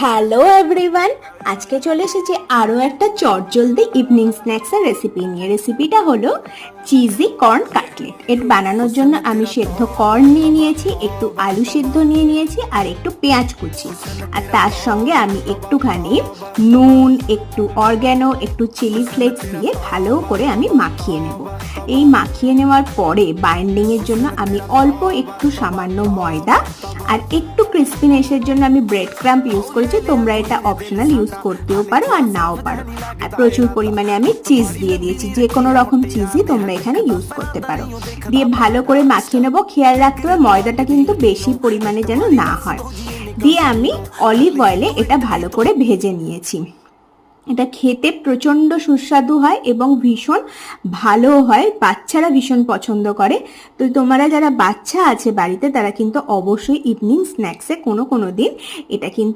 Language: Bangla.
হ্যালো এভরিওয়ান, আজকে চলে এসেছি আরও একটা চটজলদি ইভিনিং স্ন্যাক্সের রেসিপি নিয়ে। রেসিপিটা হলো চিজি কর্ন কাটলেট। এটা বানানোর জন্য আমি সেদ্ধ কর্ন নিয়ে নিয়েছি, একটু আলু সিদ্ধ নিয়ে নিয়েছি আর একটু পেঁয়াজ কুচি, আর তার সঙ্গে আমি একটুখানি নুন, একটু অরগ্যানো, একটু চিলি ফ্লেক্স দিয়ে ভালো করে আমি মাখিয়ে নেব। এই মাখিয়ে নেওয়ার পরে বাইন্ডিংয়ের জন্য আমি অল্প একটু সামান্য ময়দা আর একটু ক্রিস্পিনেসের জন্য আমি ব্রেড ক্রাম্প ইউজ করেছি। তোমরা এটা অপশনাল ইউজ করতেও পারো আর নাও পারো। আর প্রচুর পরিমাণে আমি চিজ দিয়ে দিয়েছি, যে কোনো রকম চিজই তোমরা এখানে ইউজ করতে পারো। দিয়ে ভালো করে মাখিয়ে নেবো। খেয়াল রাখতে হবে ময়দাটা কিন্তু বেশি পরিমাণে যেন না হয়। দিয়ে আমি অলিভ অয়েলে এটা ভালো করে ভেজে নিয়েছি। এটা খেতে প্রচণ্ড সুস্বাদু হয় এবং ভীষণ ভালো হয়, বাচ্চারা ভীষণ পছন্দ করে। তো তোমরা যারা বাচ্চা আছে বাড়িতে তারা কিন্তু অবশ্যই ইভিনিং স্ন্যাক্সে কোনো দিন এটা কিন্তু